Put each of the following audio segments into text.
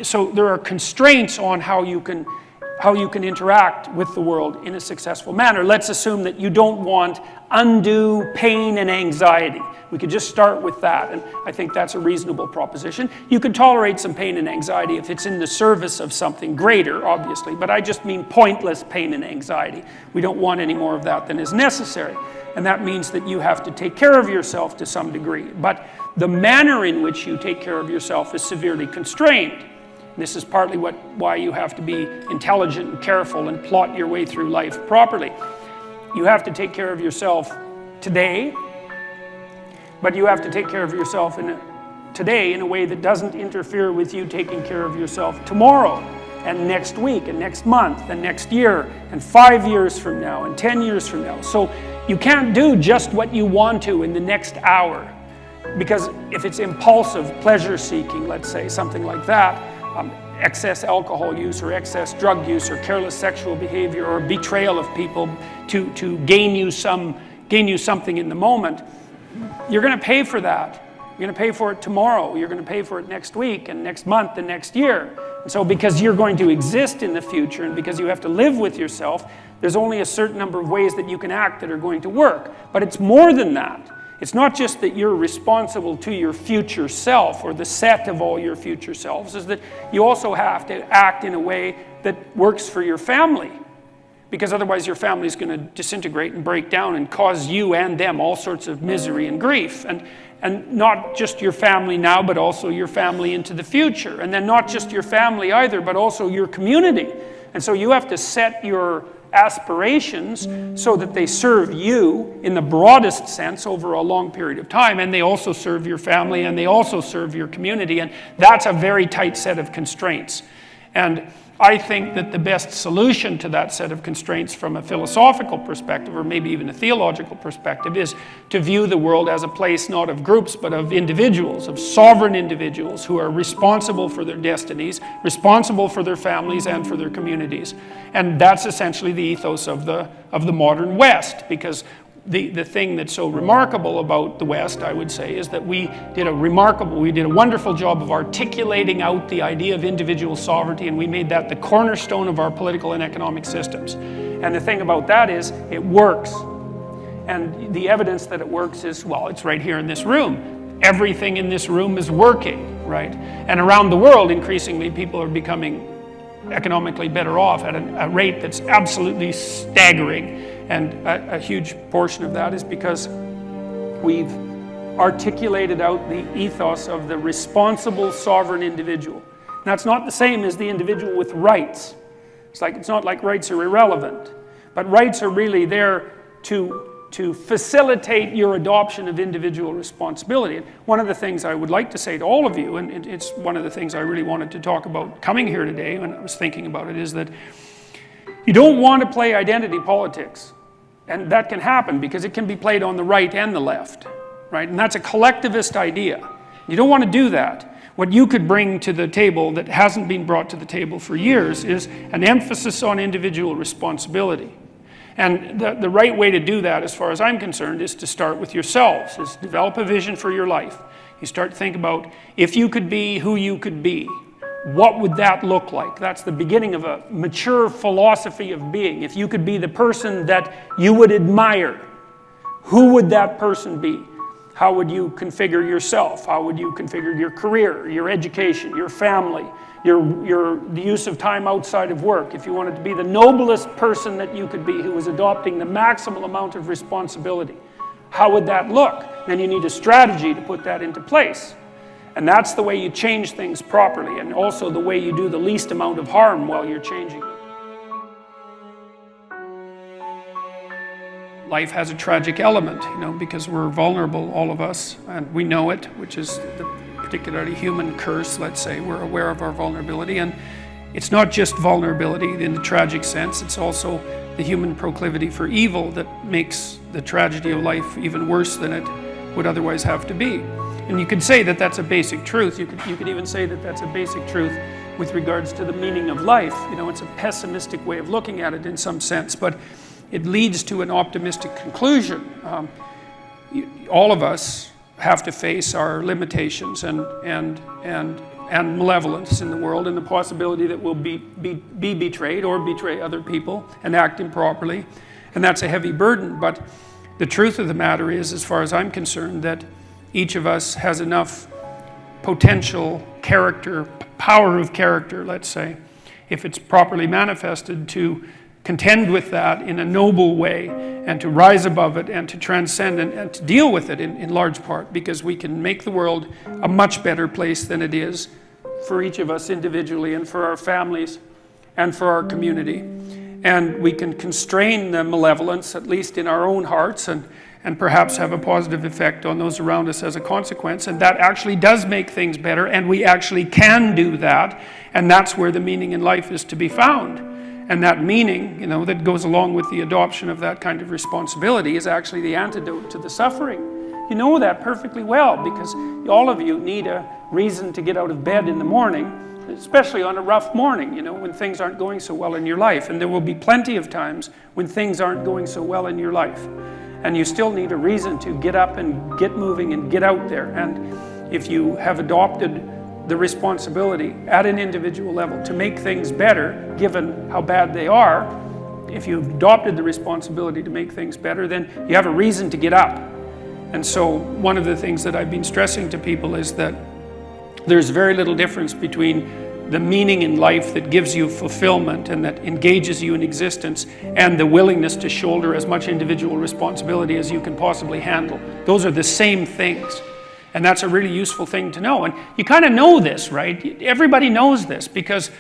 So there are constraints on how you can interact with the world in a successful manner. Let's assume that you don't want undue pain and anxiety. We could just start with that, and I think that's a reasonable proposition. You can tolerate some pain and anxiety if it's in the service of something greater, obviously, but I just mean pointless pain and anxiety. We don't want any more of that than is necessary, and that means that you have to take care of yourself to some degree, but the manner in which you take care of yourself is severely constrained. This is partly why you have to be intelligent and careful and plot your way through life properly. You have to take care of yourself today, but you have to take care of yourself today in a way that doesn't interfere with you taking care of yourself tomorrow, and next week, and next month, and next year, and 5 years from now, and 10 years from now. So you can't do just what you want to in the next hour, because if it's impulsive pleasure seeking, let's say, something like that, excess alcohol use or excess drug use or careless sexual behavior or betrayal of people to gain you something in the moment, you're going to pay for that. You're going to pay for it tomorrow. You're going to pay for it next week and next month and next year. And so because you're going to exist in the future and because you have to live with yourself, there's only a certain number of ways that you can act that are going to work. But it's more than that. It's not just that you're responsible to your future self or the set of all your future selves, is that you also have to act in a way that works for your family. Because otherwise your family is going to disintegrate and break down and cause you and them all sorts of misery and grief. And not just your family now, but also your family into the future. And then not just your family either, but also your community. And so you have to set your aspirations so that they serve you in the broadest sense over a long period of time, and they also serve your family and they also serve your community, and that's a very tight set of constraints. And I think that the best solution to that set of constraints from a philosophical perspective, or maybe even a theological perspective, is to view the world as a place not of groups but of individuals, of sovereign individuals who are responsible for their destinies, responsible for their families and for their communities. And that's essentially the ethos of the modern West, because the thing that's so remarkable about the West, I would say, is that we did a wonderful job of articulating out the idea of individual sovereignty, and we made that the cornerstone of our political and economic systems. And the thing about that is, it works. And the evidence that it works is, well, it's right here in this room. Everything in this room is working, right? And around the world, increasingly, people are becoming economically better off at a rate that's absolutely staggering. And a huge portion of that is because we've articulated out the ethos of the responsible sovereign individual. And that's not the same as the individual with rights. It's not like rights are irrelevant, but rights are really there to facilitate your adoption of individual responsibility. And one of the things I would like to say to all of you, and it's one of the things I really wanted to talk about coming here today when I was thinking about it, is that you don't want to play identity politics. And that can happen because it can be played on the right and the left, right? And that's a collectivist idea. You don't want to do that. What you could bring to the table that hasn't been brought to the table for years is an emphasis on individual responsibility. And the right way to do that, as far as I'm concerned, is to start with yourselves, is develop a vision for your life. You start to think about, if you could be who you could be, what would that look like? That's the beginning of a mature philosophy of being. If you could be the person that you would admire, who would that person be? How would you configure yourself? How would you configure your career, your education, your family, the use of time outside of work? If you wanted to be the noblest person that you could be, who was adopting the maximal amount of responsibility, how would that look? Then you need a strategy to put that into place. And that's the way you change things properly, and also the way you do the least amount of harm while you're changing them. Life has a tragic element, because we're vulnerable, all of us, and we know it, which is the particularly human curse, let's say. We're aware of our vulnerability, and it's not just vulnerability in the tragic sense, it's also the human proclivity for evil that makes the tragedy of life even worse than it would otherwise have to be. And you could say that that's a basic truth. You could even say that that's a basic truth with regards to the meaning of life. It's a pessimistic way of looking at it in some sense, but it leads to an optimistic conclusion. All of us have to face our limitations, and and malevolence in the world, and the possibility that we'll be betrayed or betray other people and act improperly. And that's a heavy burden, but the truth of the matter is, as far as I'm concerned, that each of us has enough potential character, power of character, let's say, if it's properly manifested, to contend with that in a noble way and to rise above it and to transcend and to deal with it in large part, because we can make the world a much better place than it is for each of us individually and for our families and for our community. And we can constrain the malevolence, at least in our own hearts, and perhaps have a positive effect on those around us as a consequence. And that actually does make things better, and we actually can do that. And that's where the meaning in life is to be found. And that meaning, you know, that goes along with the adoption of that kind of responsibility is actually the antidote to the suffering. You know that perfectly well, because all of you need a reason to get out of bed in the morning, especially on a rough morning, you know, when things aren't going so well in your life. And there will be plenty of times when things aren't going so well in your life. And you still need a reason to get up and get moving and get out there. And if you have adopted the responsibility at an individual level to make things better, given how bad they are, if you've adopted the responsibility to make things better, then you have a reason to get up. And so one of the things that I've been stressing to people is that there's very little difference between the meaning in life that gives you fulfillment and that engages you in existence and the willingness to shoulder as much individual responsibility as you can possibly handle. Those are the same things. And that's a really useful thing to know. And you kind of know this, right? Everybody knows this because,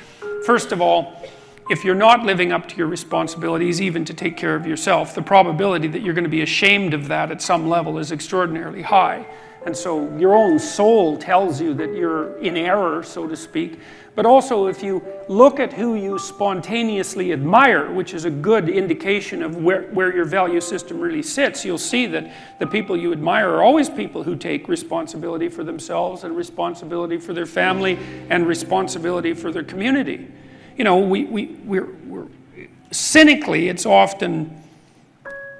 first of all, if you're not living up to your responsibilities, even to take care of yourself, the probability that you're going to be ashamed of that at some level is extraordinarily high. And so your own soul tells you that you're in error, so to speak. But also, if you look at who you spontaneously admire, which is a good indication of where your value system really sits, you'll see that the people you admire are always people who take responsibility for themselves and responsibility for their family and responsibility for their community. You know, we're cynically, it's often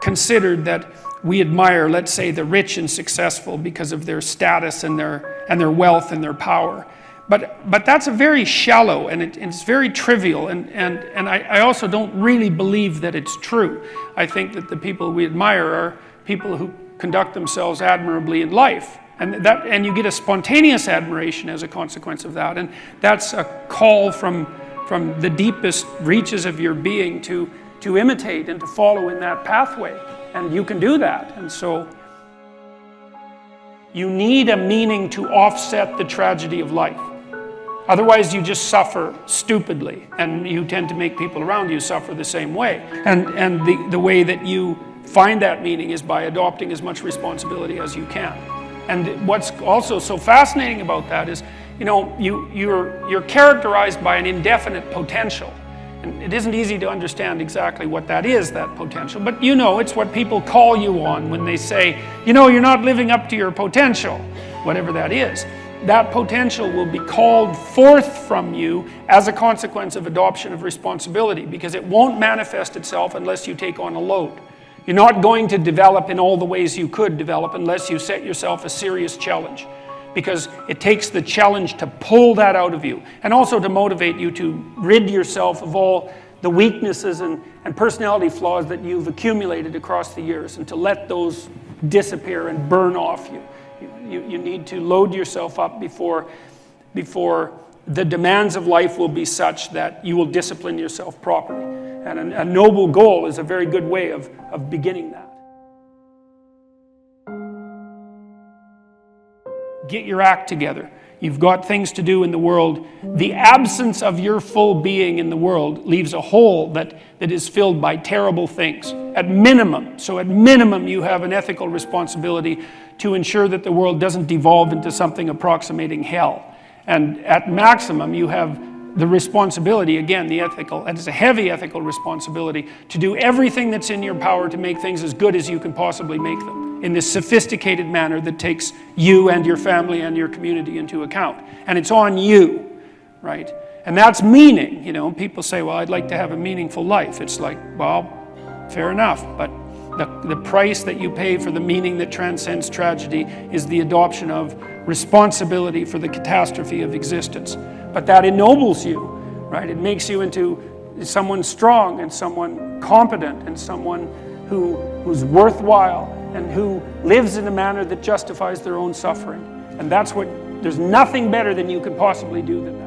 considered that we admire, let's say, the rich and successful because of their status and their wealth and their power. But that's a very shallow and it's very trivial, and I also don't really believe that it's true. I think that the people we admire are people who conduct themselves admirably in life, and you get a spontaneous admiration as a consequence of that, and that's a call from the deepest reaches of your being to imitate and to follow in that pathway, and you can do that. And so you need a meaning to offset the tragedy of life. Otherwise, you just suffer stupidly, and you tend to make people around you suffer the same way. And the way that you find that meaning is by adopting as much responsibility as you can. And what's also so fascinating about that is, you know, you're characterized by an indefinite potential. And it isn't easy to understand exactly what that is, that potential. But you know, it's what people call you on when they say, you know, you're not living up to your potential, whatever that is. That potential will be called forth from you as a consequence of adoption of responsibility, because it won't manifest itself unless you take on a load. You're not going to develop in all the ways you could develop unless you set yourself a serious challenge, because it takes the challenge to pull that out of you and also to motivate you to rid yourself of all the weaknesses and personality flaws that you've accumulated across the years, and to let those disappear and burn off you. You need to load yourself up before the demands of life will be such that you will discipline yourself properly. And a noble goal is a very good way of beginning that. Get your act together. You've got things to do in the world. The absence of your full being in the world leaves a hole that is filled by terrible things. At minimum, you have an ethical responsibility to ensure that the world doesn't devolve into something approximating hell. And at maximum, you have the responsibility, again, and it's a heavy ethical responsibility, to do everything that's in your power to make things as good as you can possibly make them, in this sophisticated manner that takes you and your family and your community into account. And it's on you, right? And that's meaning. You know, people say, well, I'd like to have a meaningful life. It's like, well, fair enough, but the price that you pay for the meaning that transcends tragedy is the adoption of responsibility for the catastrophe of existence. But that ennobles you, right? It makes you into someone strong and someone competent and someone who's worthwhile and who lives in a manner that justifies their own suffering. And that's what, there's nothing better than you could possibly do than that.